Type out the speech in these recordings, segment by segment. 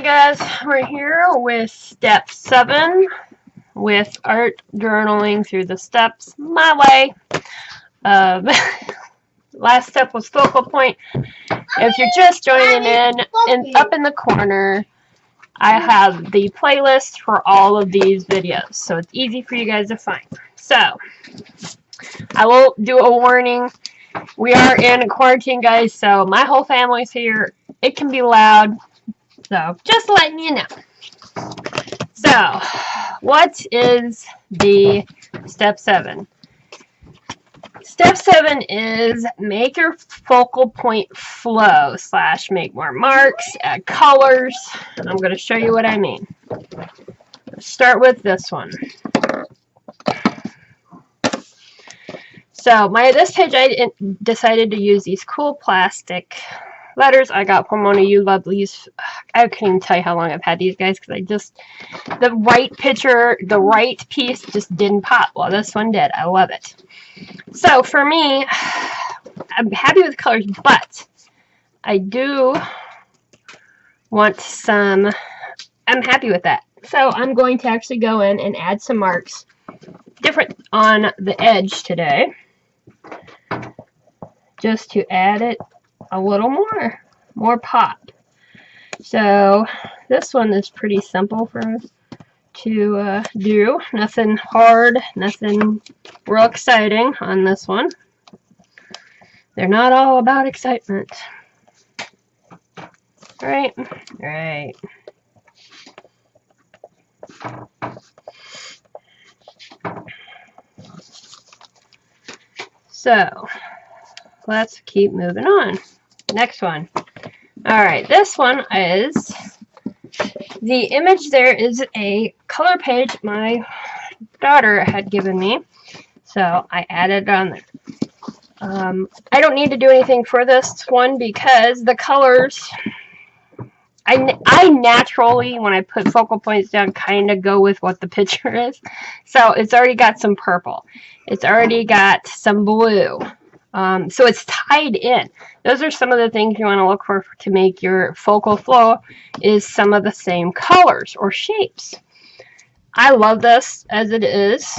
guys, we're here with step 7 with art journaling through the steps my way. Last step was focal point. If you're just joining in, and up in the corner, I have the playlist for all of these videos, so it's easy for you guys to find. So, I will do a warning. We are in quarantine, guys, so my whole family's here. It can be loud. So, just letting you know. So, what is the step 7? Step 7 is make your focal point flow / make more marks, add colors. I'm going to show you what I mean. Let's start with this one. So, this page I decided to use these cool plastic letters I got from one of you lovelies. I couldn't even tell you how long I've had these guys because the right picture, the right piece just didn't pop. Well, this one did. I love it. So for me, I'm happy with the colors, but I do want some, I'm happy with that. So I'm going to actually go in and add some marks different on the edge today, just to add it a little more pop. So this one is pretty simple to do. Nothing hard, nothing real exciting on this one. They're not all about excitement. Right? Right. So let's keep moving on. Next one. Alright, this one is, the image there is a color page my daughter had given me, so I added it on there. I don't need to do anything for this one because the colors, I naturally, when I put focal points down, kind of go with what the picture is. So it's already got some purple. It's already got some blue. So it's tied in. Those are some of the things you want to look for to make your focal flow, is some of the same colors or shapes. I love this as it is,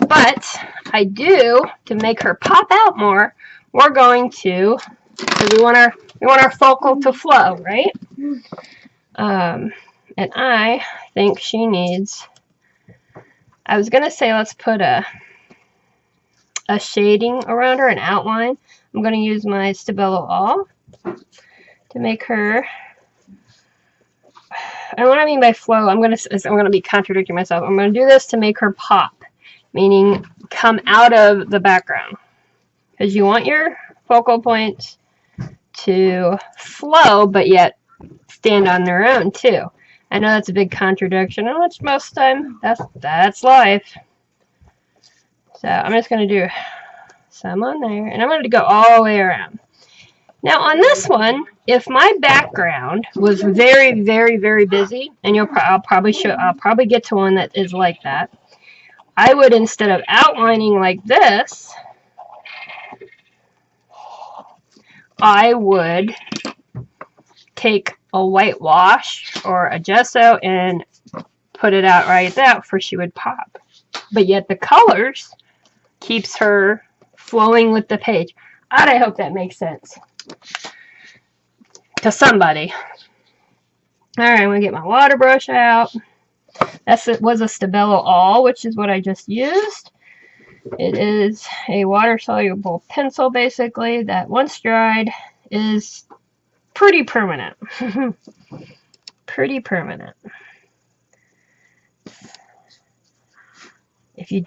but I do, to make her pop out more, we're going to, because we want our focal to flow, right? And I think she needs, I was going to say let's put a shading around her, an outline. I'm going to use my Stabilo All to make her, and what I mean by flow, I'm going to be contradicting myself. I'm going to do this to make her pop, meaning come out of the background, because you want your focal points to flow, but yet stand on their own too. I know that's a big contradiction, and which most of the time that's life. So I'm just going to do some on there, and I'm going to go all the way around. Now on this one, if my background was very, very, very busy, and I'll probably get to one that is like that, I would, instead of outlining like this, I would take a whitewash or a gesso and put it out right there for she would pop. But yet the colors keeps her flowing with the page. I hope that makes sense to somebody. Alright, I'm going to get my water brush out. It was a Stabilo All, which is what I just used. It is a water-soluble pencil, basically, that once dried is pretty permanent. Pretty permanent. If you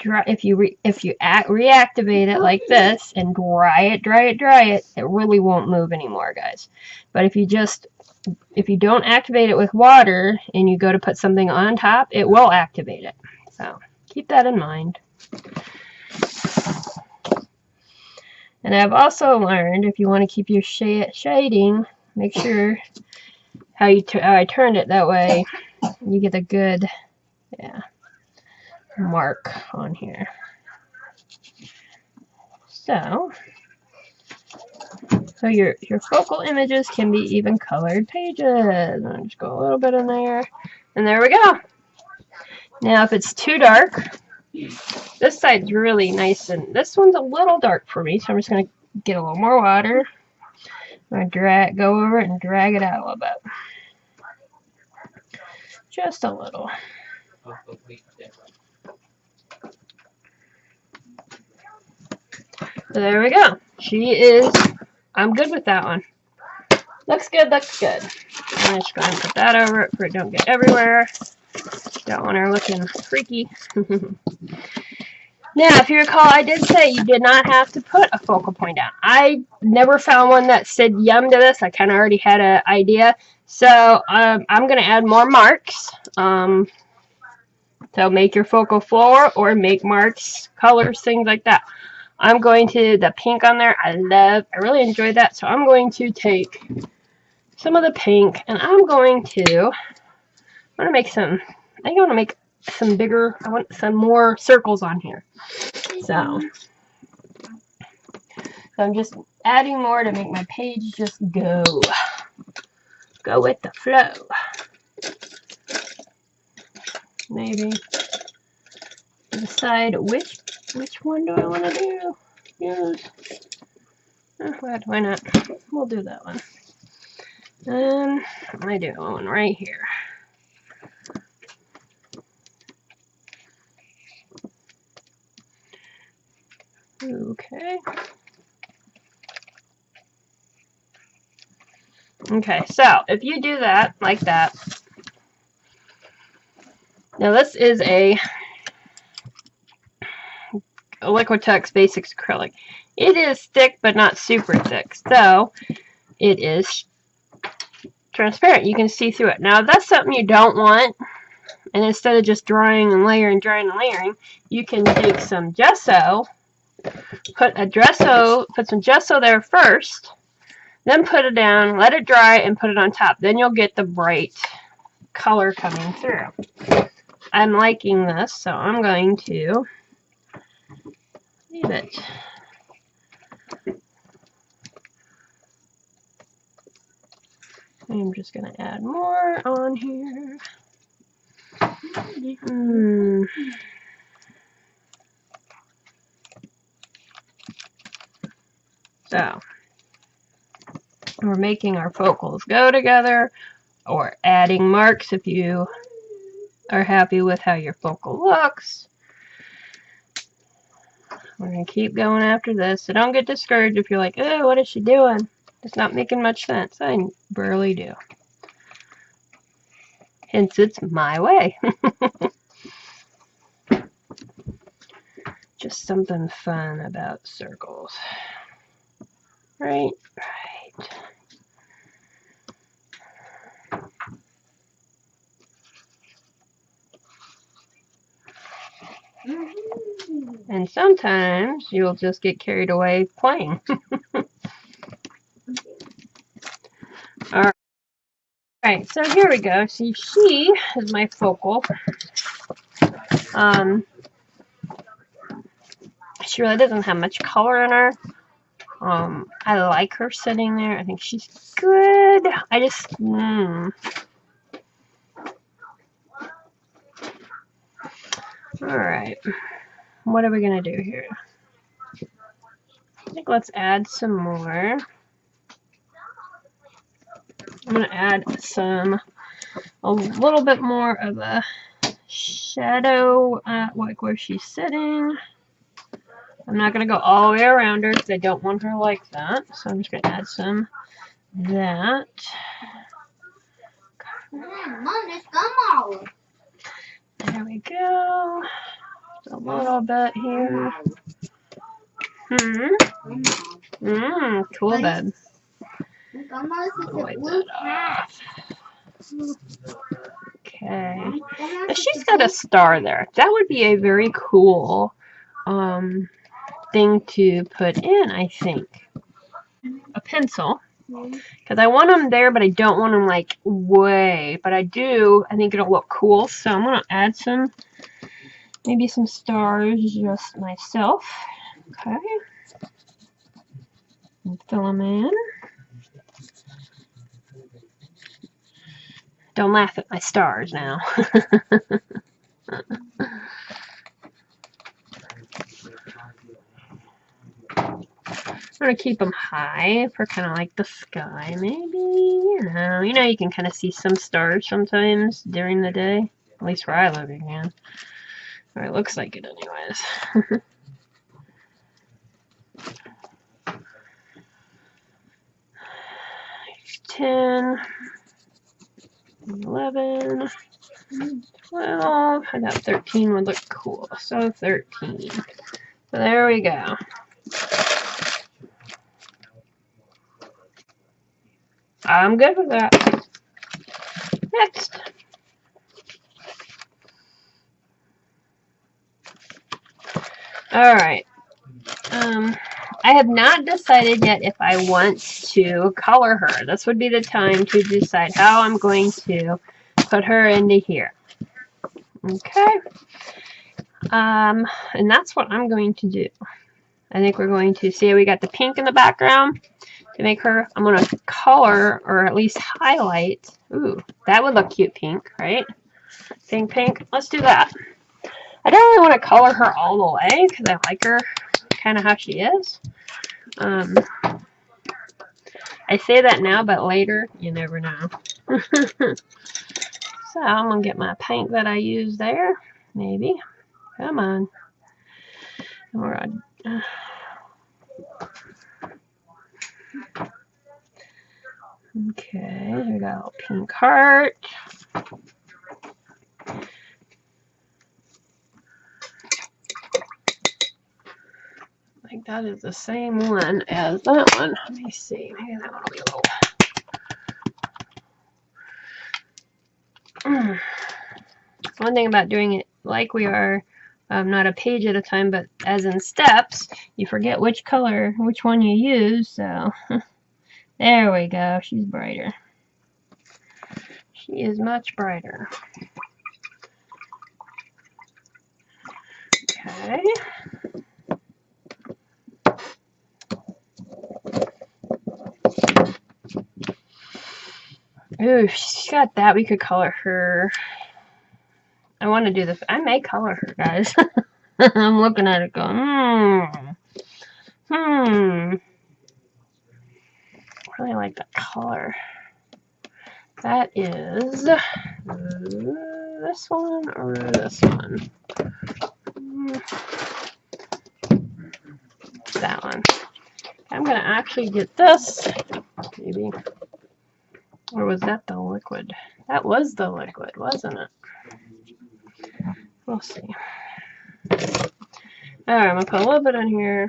reactivate it like this and dry it, it really won't move anymore, guys. But if you don't activate it with water and you go to put something on top, it will activate it. So keep that in mind. And I've also learned, if you want to keep your shading, make sure how I turned it, that way you get a good, mark on here. So So your focal images can be even colored pages. I'll just go a little bit in there. And there we go. Now if it's too dark, this side's really nice, and this one's a little dark for me, so I'm just going to get a little more water. I'm going to go over it and drag it out a little bit. Just a little. So there we go. I'm good with that one. Looks good, looks good. I'm just going to put that over it so it don't get everywhere. Don't want her looking freaky. Now, if you recall, I did say you did not have to put a focal point down. I never found one that said yum to this. I kind of already had an idea. So I'm going to add more marks. So make your focal floor or make marks, colors, things like that. I'm going to, the pink on there, I really enjoy that. So I'm going to take some of the pink and I want to make some, I think I want to make some bigger, I want some more circles on here. So I'm just adding more to make my page just go with the flow. Maybe decide which one do I want to use. Why not? We'll do that one. And I do one right here. Okay, so if you do that, like that. Now this is a Liquitex Basics acrylic. It is thick, but not super thick. So it is transparent. You can see through it. Now if that's something you don't want, and instead of just drying and layering, you can take some gesso, put some gesso there first, then put it down, let it dry, and put it on top. Then you'll get the bright color coming through. I'm liking this, so I'm going to leave it. I'm just going to add more on here. So, we're making our focals go together, or adding marks if you are happy with how your focal looks. We're going to keep going after this, so don't get discouraged if you're like, oh, what is she doing? It's not making much sense. I barely do. Hence, it's my way. Just something fun about circles. Right. And sometimes you'll just get carried away playing. Alright, so here we go. See, she is my focal. She really doesn't have much color in her. I like her sitting there. I think she's good. I just, Alright. What are we going to do here? I think let's add some more. I'm going to add a little bit more of a shadow, like where she's sitting. I'm not going to go all the way around her because I don't want her like that. So I'm just going to add some of that. There we go. Just a little bit here. Cool bed. Wipe that off. Okay. Now she's got a star there. That would be a very cool thing to put in, I think. A pencil. Because I want them there, but I don't want them like way. But I do. I think it'll look cool. So I'm going to add maybe some stars just myself. Okay. And fill them in. Don't laugh at my stars now. I'm going to keep them high for kind of like the sky, maybe. You know, you can kind of see some stars sometimes during the day. At least where I live, you can. Or it looks like it anyways. 10, 11, 12. I got 13 would look cool. So 13. So there we go. I'm good with that. Next. Alright. I have not decided yet if I want to color her. This would be the time to decide how I'm going to put her into here. Okay. And that's what I'm going to do. I think we're going to see we got the pink in the background. To make her, I'm going to color, or at least highlight. Ooh, that would look cute pink, right? Pink, pink. Let's do that. I don't really want to color her all the way, because I like her kind of how she is. I say that now, but later, you never know. So, I'm going to get my paint that I used there. Maybe. Come on. And we're on. Okay, we got a pink heart. I think that is the same one as that one. Let me see. Maybe that one will be a little. One thing about doing it like we are, not a page at a time, but as in steps, you forget which color, which one you use. So there we go. She's brighter. She is much brighter. Okay. Ooh, she's got that. We could color her. I want to do this. I may color her, guys. I'm looking at it going, really like that color. That is this one or this one? That one. I'm going to actually get this, maybe. Or was that the liquid? That was the liquid, wasn't it? We'll see. Alright, I'm going to put a little bit in here.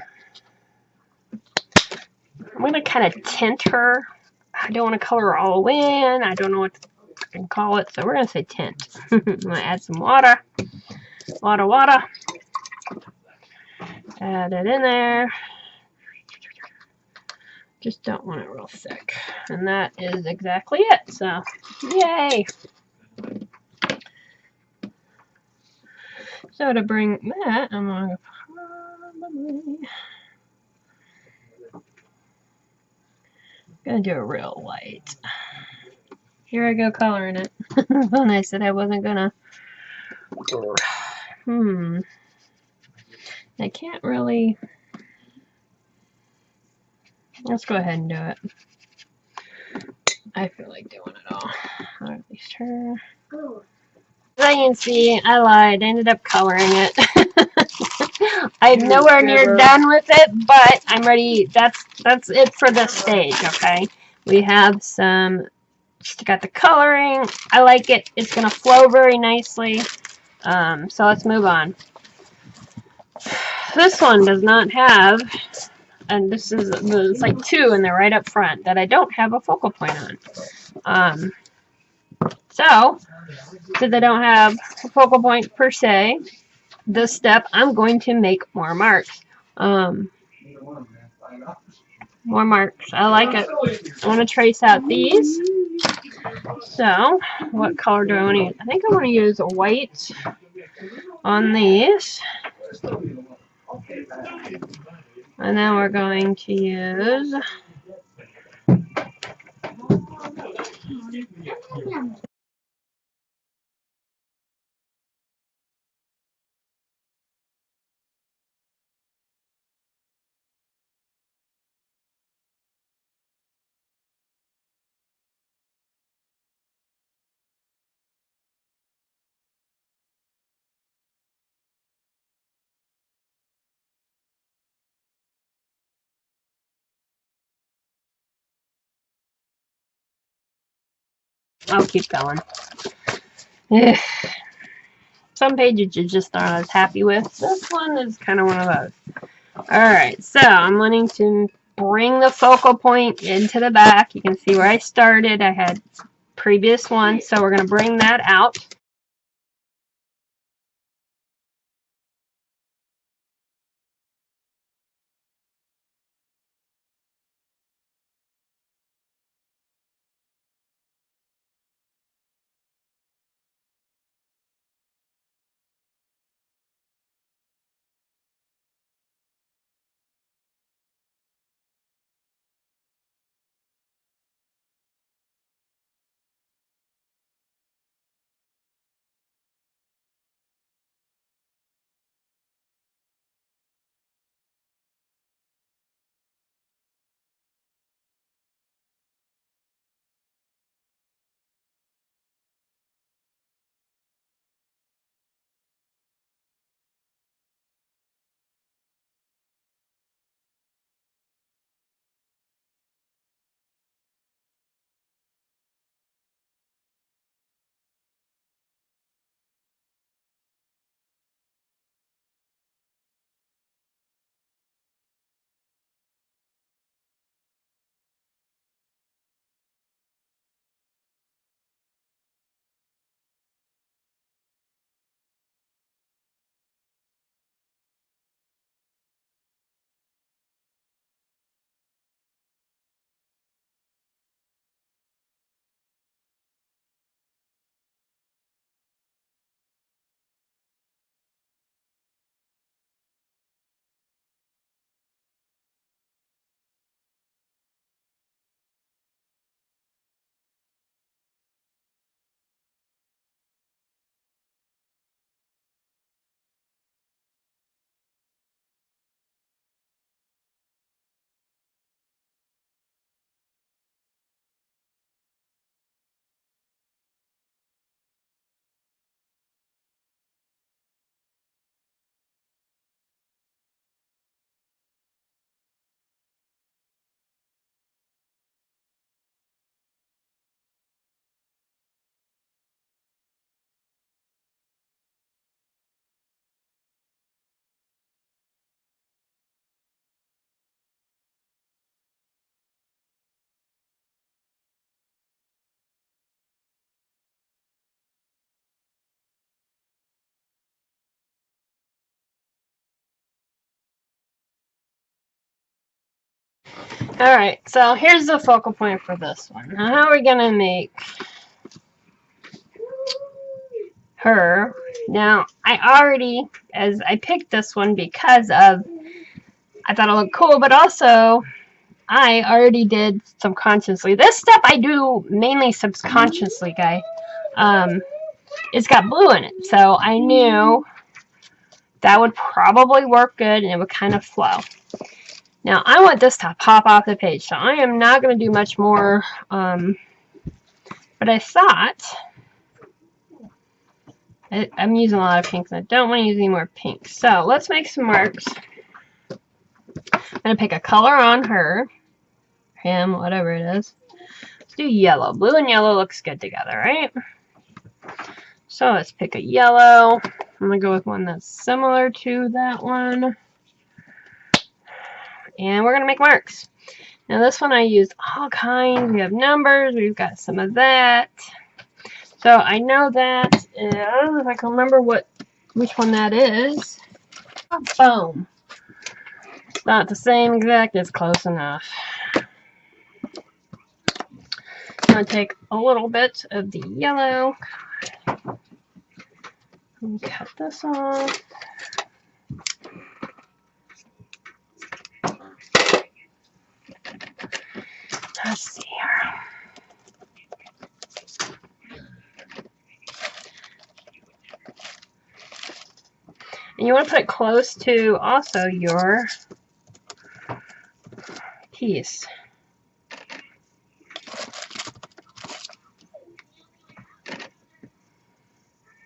I'm going to kind of tint her. I don't want to color her all the way in. I don't know what to call it, so we're going to say tint. I'm going to add some water. Water. Add it in there. Just don't want it real thick. And that is exactly it. So, yay! So to bring that, I'm going to do a real light. Here I go coloring it. When I said I wasn't gonna. I can't really. Let's go ahead and do it. I feel like doing it all. Or at least her. As you can see, I lied. I ended up coloring it. I'm nowhere near done with it, but I'm ready. That's it for this stage, okay? We have some, just got the coloring. I like it. It's going to flow very nicely. So let's move on. This one does not have, and this is, it's like two and they're right up front that I don't have a focal point on. So, since I don't have a focal point per se, this step I'm going to make more marks. More marks. I like it. I want to trace out these. So, what color do I want to use? I think I want to use a white on these. And then we're going to use I'll keep going. Ugh. Some pages you just aren't as happy with. This one is kind of one of those. Alright, so I'm wanting to bring the focal point into the back. You can see where I started. I had previous one, so we're going to bring that out. Alright, so here's the focal point for this one. Now, how are we going to make her? Now, I picked this one because of, I thought it looked cool, but also, I already did subconsciously. This step I do mainly subconsciously, guys. It's got blue in it, so I knew that would probably work good and it would kind of flow. Now, I want this to pop off the page, so I am not going to do much more, but I thought, I'm using a lot of pinks, and I don't want to use any more pinks. So, let's make some marks. I'm going to pick a color on her, him, whatever it is. Let's do yellow. Blue and yellow looks good together, right? So, let's pick a yellow. I'm going to go with one that's similar to that one. And we're going to make marks. Now this one I used all kinds. We have numbers. We've got some of that. So I know that is, if I can remember which one that is. Boom. It's not the same exact. It's close enough. I'm going to take a little bit of the yellow and cut this off. And you want to put it close to also your piece.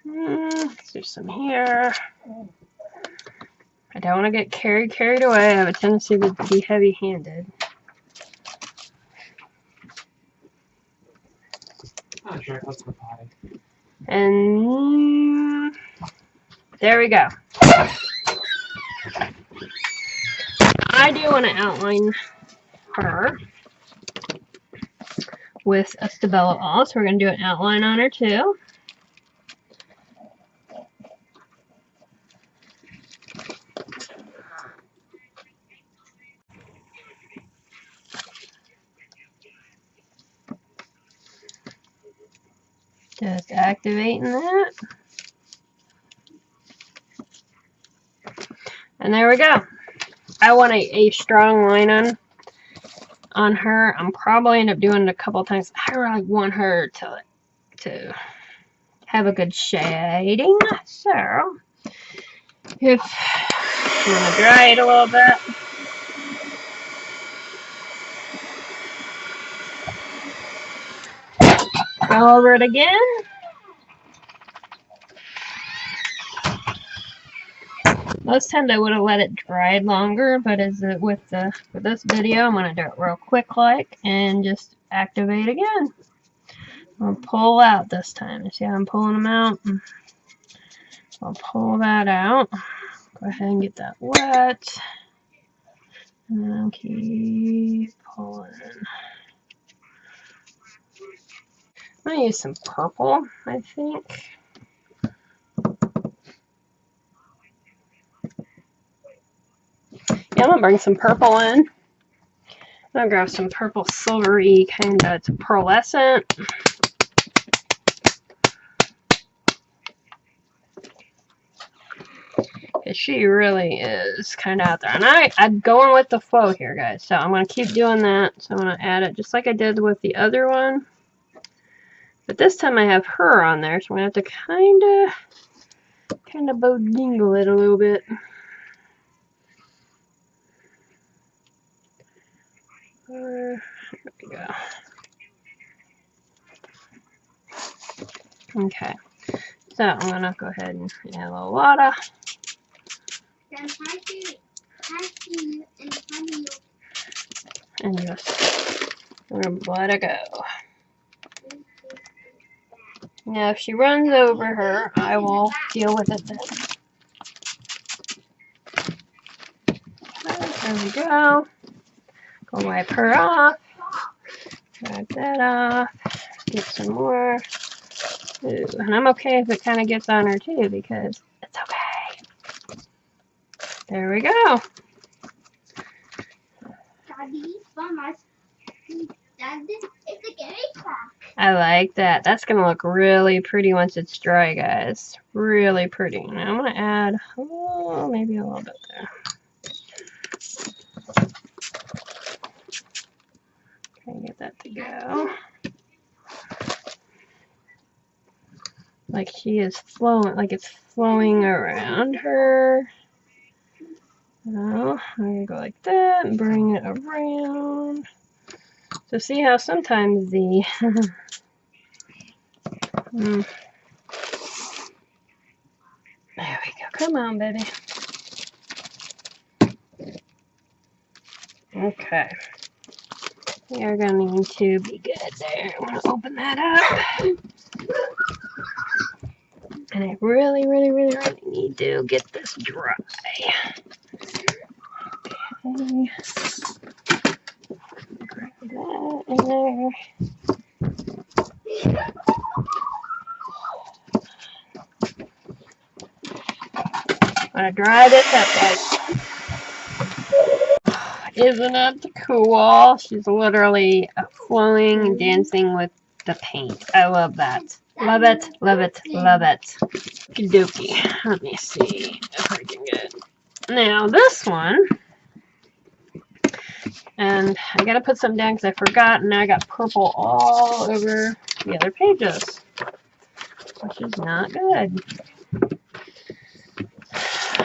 Let's do some here. I don't want to get carried away. I have a tendency to be heavy-handed. Oh, sure, that's the pie. And there we go. I do want to outline her with a Stabilo all, so we're going to do an outline on her too. Just activating that. And there we go. I want a strong line on her. I'm probably end up doing it a couple times. I really want her to have a good shading. So if I'm gonna dry it a little bit. Go over it again. Most times I would have let it dry longer, but with this video, I'm gonna do it real quick and just activate again. I'll pull out this time. You see how I'm pulling them out? I'll pull that out. Go ahead and get that wet. And then keep pulling. I'm gonna use some purple, I think. Yeah, I'm gonna bring some purple in. I'm gonna grab some purple silvery kind of, it's pearlescent. Because she really is kind of out there. And I'm going with the flow here, guys. So I'm going to keep doing that. So I'm going to add it just like I did with the other one. But this time I have her on there. So I'm going to have to kind of bodingle it a little bit. There we go. Okay. So I'm going to go ahead and add a little water. And just let it go. Now if she runs over her, I will deal with it then. There we go. Go wipe her off. Wipe that off. Get some more. Ooh, and I'm okay if it kind of gets on her too, because it's okay. There we go. I like that. That's going to look really pretty once it's dry, guys. Really pretty. Now I'm going to add, maybe a little bit there. Try and get that to go. Like she is flowing, like it's flowing around her. So I'm going to go like that and bring it around. So see how sometimes the there we go. Come on, baby. Okay. We are going to be good there. I'm going to open that up. And I really, really, really, really need to get this dry. Okay. Grab that in there. I'm going to dry this up, guys. Isn't it cool? She's literally flowing and dancing with the paint. I love that. Love it, love it, love it. Okie dokie. Let me see if I can get. Now this one, and I gotta put some down because I forgot, and now I got purple all over the other pages, which is not good.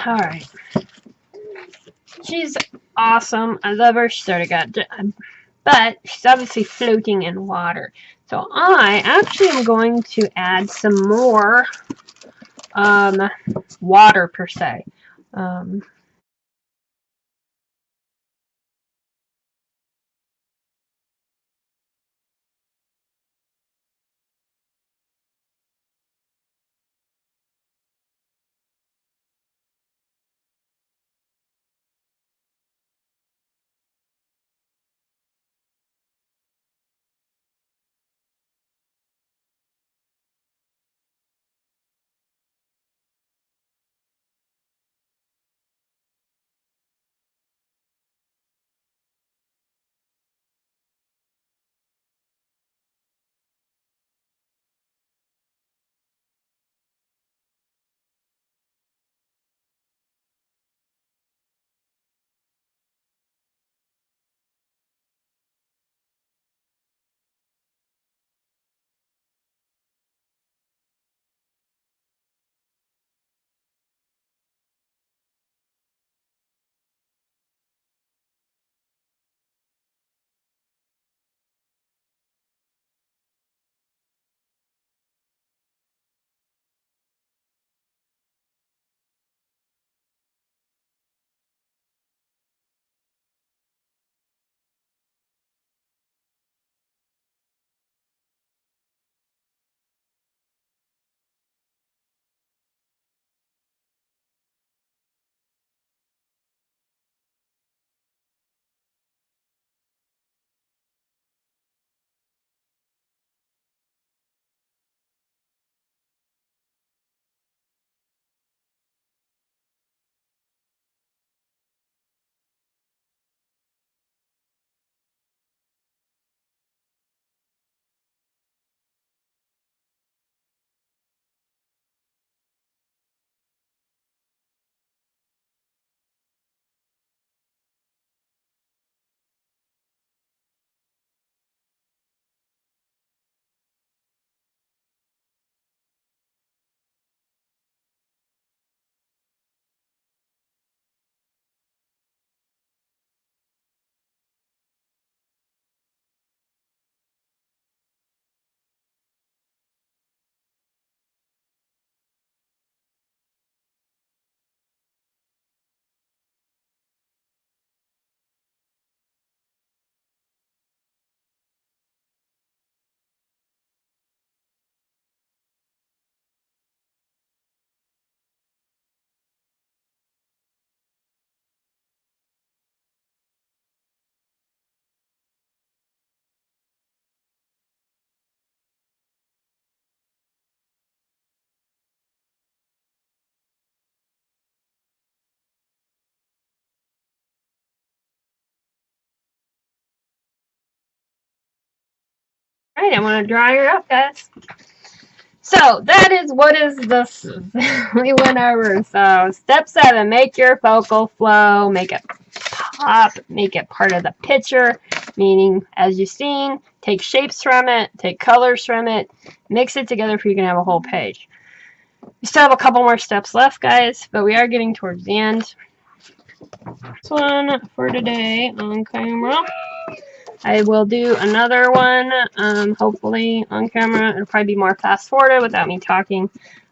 Alright. She's awesome. I love her. She sort of got... But she's obviously floating in water. So I actually am going to add some more water per se. Alright, I want to dry her up, guys. So that is what is this. We went over. So step 7, make your focal flow, make it pop, make it part of the picture, meaning as you've seen, take shapes from it, take colors from it, mix it together so you can have a whole page. We still have a couple more steps left, guys, but we are getting towards the end. This one for today on camera. I will do another one, hopefully on camera. It'll probably be more fast forwarded without me talking,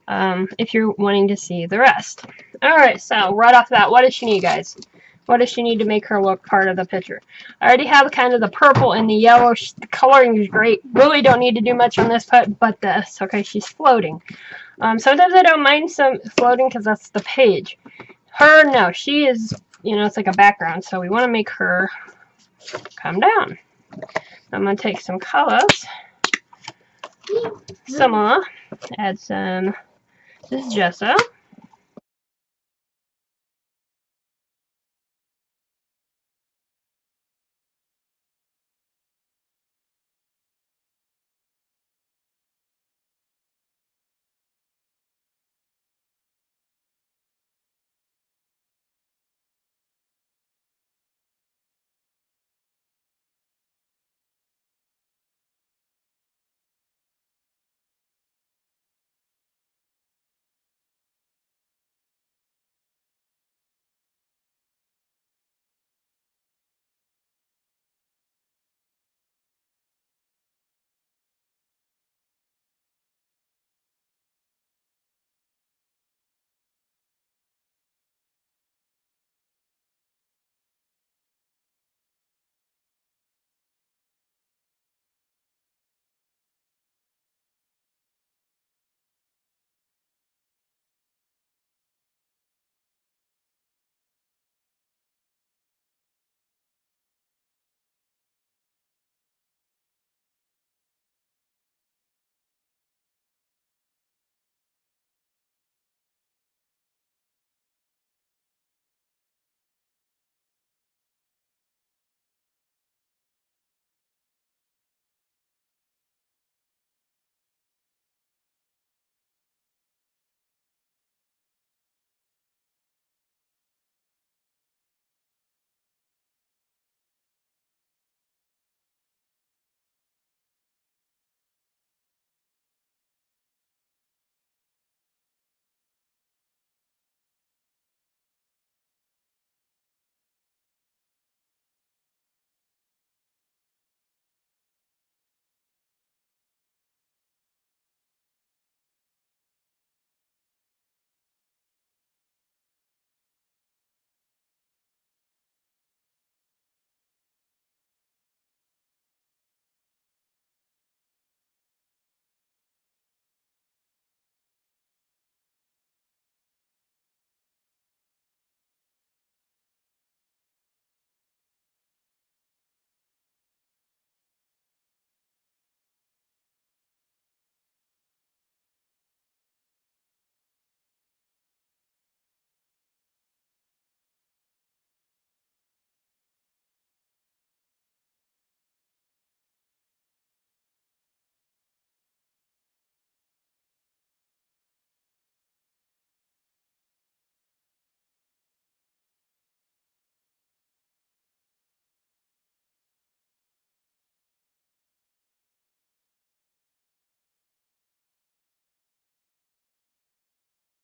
if you're wanting to see the rest. Alright, so right off the bat, what does she need, guys? What does she need to make her look part of the picture? I already have kind of the purple and the yellow. The coloring is great. Really don't need to do much on this but this. Okay, she's floating. Sometimes I don't mind some floating because that's the page. Her, no, she is, it's like a background, so we want to make her come down. I'm going to take some colors, similar, add some, this is gesso.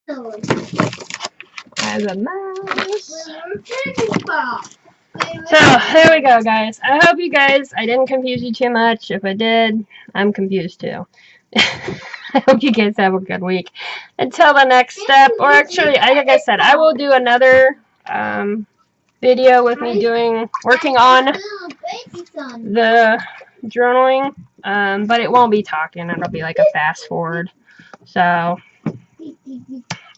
As a mouse. So, there we go, guys. I hope you guys, I didn't confuse you too much. If I did, I'm confused too. I hope you guys have a good week. Until the next step, or actually, like I said, I will do another video with me working on the journaling, but it won't be talking. It'll be like a fast forward. So,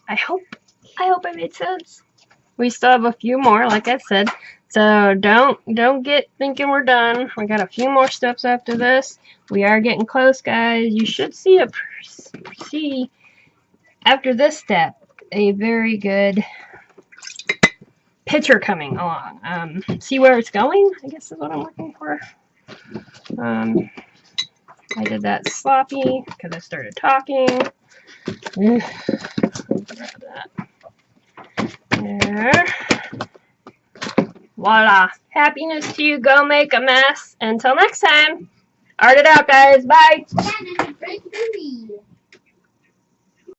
I hope it made sense. We still have a few more, like I said. So don't get thinking we're done. We got a few more steps after this. We are getting close, guys. You should see after this step a very good picture coming along. See where it's going, I guess is what I'm looking for. I did that sloppy because I started talking. Grab that. There. Voila. Happiness to you. Go make a mess. Until next time. Art it out, guys. Bye.